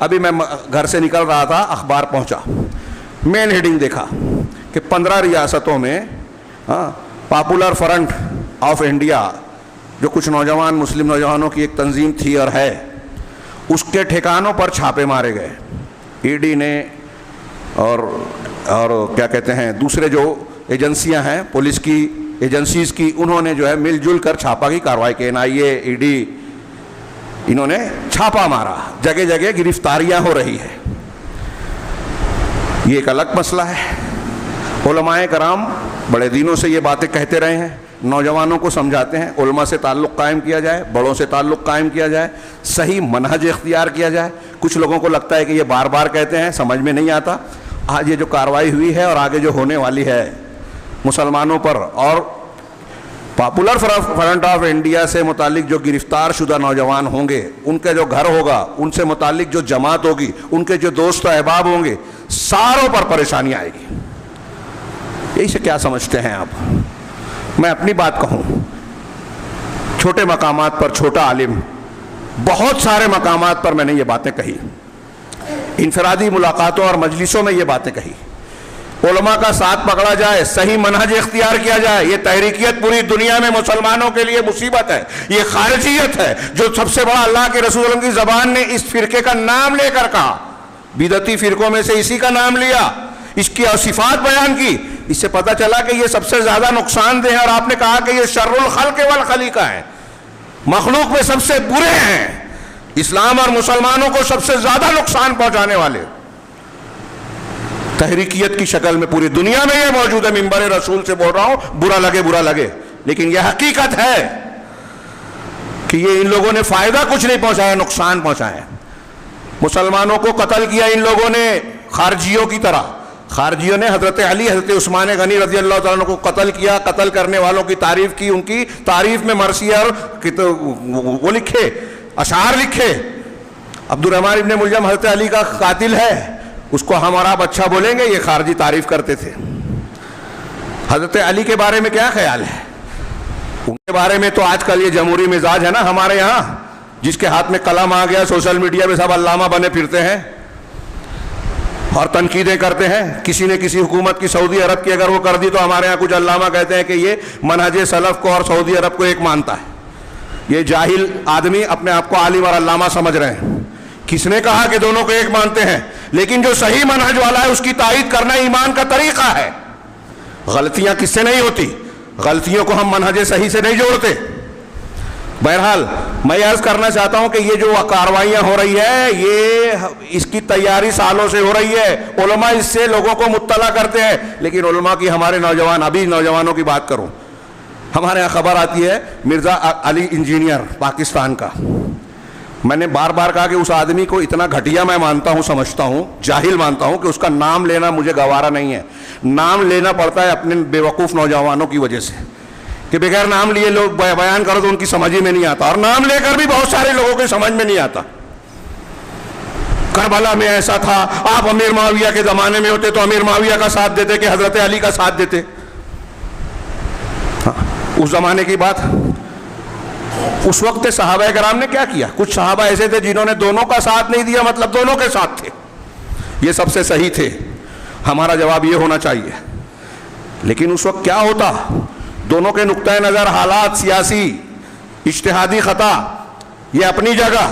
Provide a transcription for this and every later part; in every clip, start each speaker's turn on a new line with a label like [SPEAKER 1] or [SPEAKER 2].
[SPEAKER 1] ابھی میں گھر سے نکل رہا تھا, اخبار پہنچا, مین ہیڈنگ دیکھا کہ 15 ریاستوں میں پاپولر فرنٹ آف انڈیا, جو کچھ نوجوان مسلم نوجوانوں کی ایک تنظیم تھی اور ہے, اس کے ٹھکانوں پر چھاپے مارے گئے. ای ڈی نے اور کیا کہتے ہیں دوسرے جو ایجنسیاں ہیں, پولیس کی ایجنسیز کی, انہوں نے جو ہے مل جل کر چھاپا کی کارروائی کی. NIA, ED, انہوں نے چھاپا مارا, جگہ جگہ گرفتاریاں ہو رہی ہے. یہ ایک الگ مسئلہ ہے. علماء کرام بڑے دنوں سے یہ باتیں کہتے رہے ہیں, نوجوانوں کو سمجھاتے ہیں علماء سے تعلق قائم کیا جائے, بڑوں سے تعلق قائم کیا جائے, صحیح منہج اختیار کیا جائے. کچھ لوگوں کو لگتا ہے کہ یہ بار بار کہتے ہیں, سمجھ میں نہیں آتا. آج یہ جو کارروائی ہوئی ہے اور آگے جو ہونے والی ہے مسلمانوں پر, اور پاپولر فرنٹ آف انڈیا سے متعلق جو گرفتار شدہ نوجوان ہوں گے, ان کا جو گھر ہوگا, ان سے متعلق جو جماعت ہوگی, ان کے جو دوست و احباب ہوں گے, ساروں پر پریشانی آئے گی. یہی سے کیا سمجھتے ہیں آپ؟ میں اپنی بات کہوں, چھوٹے مقامات پر چھوٹا عالم, بہت سارے مقامات پر میں نے یہ باتیں کہی, انفرادی ملاقاتوں اور مجلسوں میں یہ باتیں کہی. علماء کا ساتھ پکڑا جائے, صحیح منہج اختیار کیا جائے. یہ تحریکیت پوری دنیا میں مسلمانوں کے لیے مصیبت ہے, یہ خارجیت ہے جو سب سے بڑا اللہ کے رسول اللہ کی زبان نے اس فرقے کا نام لے کر کہا. بدعتی فرقوں میں سے اسی کا نام لیا, اس کی صفات بیان کی. اس سے پتہ چلا کہ یہ سب سے زیادہ نقصان دہ ہے, اور آپ نے کہا کہ یہ شر الخلق والخلیقہ ہے, مخلوق میں سب سے برے ہیں, اسلام اور مسلمانوں کو سب سے زیادہ نقصان پہنچانے والے. تحریکیت کی شکل میں پوری دنیا میں یہ موجود ہے. منبر رسول سے بول رہا ہوں, برا لگے, لیکن یہ حقیقت ہے کہ یہ ان لوگوں نے فائدہ کچھ نہیں پہنچایا, نقصان پہنچایا. مسلمانوں کو قتل کیا ان لوگوں نے خارجیوں کی طرح. خارجیوں نے حضرت علی, حضرت عثمان غنی رضی اللہ تعالیٰ عنہ کو قتل کیا, قتل کرنے والوں کی تعریف کی, ان کی تعریف میں مرثیہ اور وہ لکھے, اشعار لکھے. عبد الرحمن ابن ملجم حضرت علی کا قاتل ہے, اس کو ہم اور آپ اچھا بولیں گے, یہ خارجی تعریف کرتے تھے. حضرت علی کے بارے میں کیا خیال ہے؟ ان کے بارے میں تو آج کل یہ جمہوری مزاج ہے نا ہمارے یہاں, جس کے ہاتھ میں قلم آ گیا سوشل میڈیا میں سب علامہ بنے پھرتے ہیں اور تنقیدیں کرتے ہیں. کسی نے کسی حکومت کی سعودی عرب کی اگر وہ کر دی تو ہمارے ہاں کچھ علامہ کہتے ہیں کہ یہ منہج سلف کو اور سعودی عرب کو ایک مانتا ہے. یہ جاہل آدمی اپنے آپ کو عالم اور علامہ سمجھ رہے ہیں. کس نے کہا کہ دونوں کو ایک مانتے ہیں؟ لیکن جو صحیح منہج والا ہے اس کی تائید کرنا ایمان کا طریقہ ہے. غلطیاں کس سے نہیں ہوتی, غلطیوں کو ہم منہج صحیح سے نہیں جوڑتے. بہرحال میں عرض کرنا چاہتا ہوں کہ یہ جو کارروائیاں ہو رہی ہے, یہ اس کی تیاری سالوں سے ہو رہی ہے. علماء اس سے لوگوں کو مطلع کرتے ہیں, لیکن علماء کی ہمارے نوجوان, ابھی نوجوانوں کی بات کروں, ہمارے یہاں خبر آتی ہے مرزا علی انجینئر پاکستان کا. میں نے بار بار کہا کہ اس آدمی کو اتنا گھٹیا میں مانتا ہوں, سمجھتا ہوں, جاہل مانتا ہوں کہ اس کا نام لینا مجھے گوارا نہیں ہے. نام لینا پڑتا ہے اپنے بیوقوف نوجوانوں کی وجہ سے, کہ بغیر نام لیے لوگ بیان کرو تو ان کی سمجھ ہی میں نہیں آتا, اور نام لے کر بھی بہت سارے لوگوں کی سمجھ میں نہیں آتا. کربلا میں ایسا تھا, آپ امیر معاویہ کے زمانے میں ہوتے تو امیر معاویہ کا ساتھ دیتے کہ حضرت علی کا ساتھ دیتے؟ اس زمانے کی بات. اس وقت صحابہ کرام نے کیا کیا؟ کچھ صحابہ ایسے تھے جنہوں نے دونوں کا ساتھ نہیں دیا, مطلب دونوں کے ساتھ تھے, یہ سب سے صحیح تھے. ہمارا جواب یہ ہونا چاہیے. لیکن اس وقت کیا ہوتا, دونوں کے نقطۂ نظر, حالات, سیاسی اجتہادی خطا, یہ اپنی جگہ.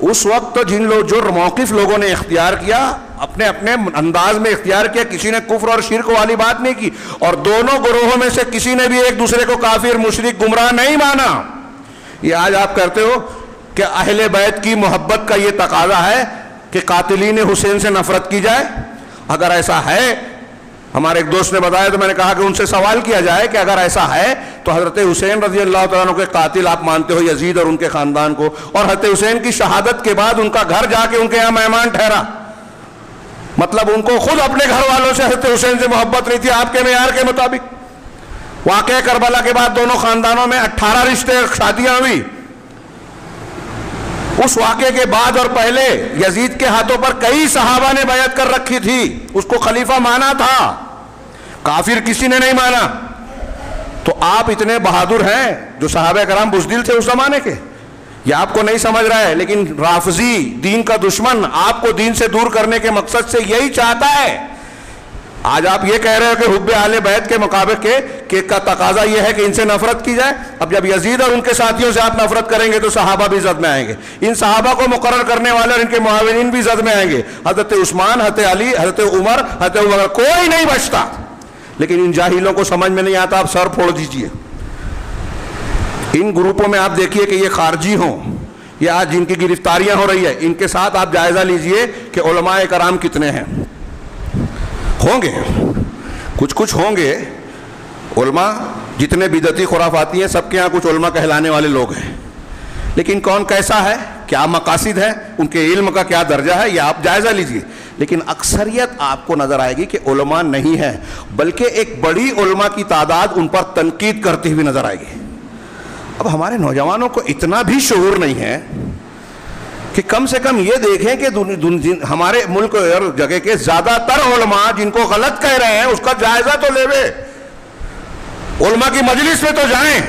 [SPEAKER 1] اس وقت جو موقف لوگوں نے اختیار کیا, اپنے اپنے انداز میں اختیار کیا, کسی نے کفر اور شرک والی بات نہیں کی, اور دونوں گروہوں میں سے کسی نے بھی ایک دوسرے کو کافر, مشرک, گمراہ نہیں مانا. یہ آج آپ کرتے ہو کہ اہل بیت کی محبت کا یہ تقاضا ہے کہ قاتلین حسین سے نفرت کی جائے. اگر ایسا ہے, ہمارے ایک دوست نے بتایا تو میں نے کہا کہ ان سے سوال کیا جائے کہ اگر ایسا ہے تو حضرت حسین رضی اللہ تعالیٰ عنہ کے قاتل آپ مانتے ہو یزید اور ان کے خاندان کو, اور حضرت حسین کی شہادت کے بعد ان کا گھر جا کے ان کے یہاں مہمان ٹھہرا, مطلب ان کو خود اپنے گھر والوں سے حضرت حسین سے محبت نہیں تھی آپ کے معیار کے مطابق. واقعہ کربلا کے بعد دونوں خاندانوں میں 18 رشتے, شادیاں ہوئی. اس واقعے کے بعد اور پہلے یزید کے ہاتھوں پر کئی صحابہ نے بیعت کر رکھی تھی, اس کو خلیفہ مانا تھا, کافر کسی نے نہیں مانا. تو آپ اتنے بہادر ہیں جو صحابہ کرام بزدل تھے اس زمانے کے, یہ آپ کو نہیں سمجھ رہا ہے، لیکن رافضی دین کا دشمن آپ کو دین سے دور کرنے کے مقصد سے یہی چاہتا ہے. آج آپ یہ کہہ رہے ہو کہ حب اہل بیت کے مقابلے کے کا تقاضا یہ ہے کہ ان سے نفرت کی جائے. اب جب یزید اور ان کے ساتھیوں سے آپ نفرت کریں گے تو صحابہ بھی زد میں آئیں گے. ان صحابہ کو مقرر کرنے والے اور ان کے معاونین بھی زد میں آئیں گے. حضرت عثمان، حضرت علی، حضرت عمر، حضرت عمر، کوئی نہیں بچتا. لیکن ان جاہلوں کو سمجھ میں نہیں آتا، آپ سر پھوڑ دیجئے. ان گروپوں میں آپ دیکھیے کہ یہ خارجی ہوں یا آج جن کی گرفتاریاں ہو رہی ہے، ان کے ساتھ آپ جائزہ لیجئے کہ علماء کرام کتنے ہیں. ہوں گے کچھ ہوں گے علماء، جتنے بدعتی خرافاتی ہیں سب کے ہاں کچھ علماء کہلانے والے لوگ ہیں. لیکن کون کیسا ہے، کیا مقاصد ہے، ان کے علم کا کیا درجہ ہے، یہ آپ جائزہ لیجئے. لیکن اکثریت آپ کو نظر آئے گی کہ علماء نہیں ہے، بلکہ ایک بڑی علماء کی تعداد ان پر تنقید کرتی ہوئی نظر آئے گی. اب ہمارے نوجوانوں کو اتنا بھی شعور نہیں ہے کہ کم سے کم یہ دیکھیں کہ ہمارے ملک اور جگہ کے زیادہ تر علماء جن کو غلط کہہ رہے ہیں اس کا جائزہ تو لے. علماء کی مجلس میں تو جائیں.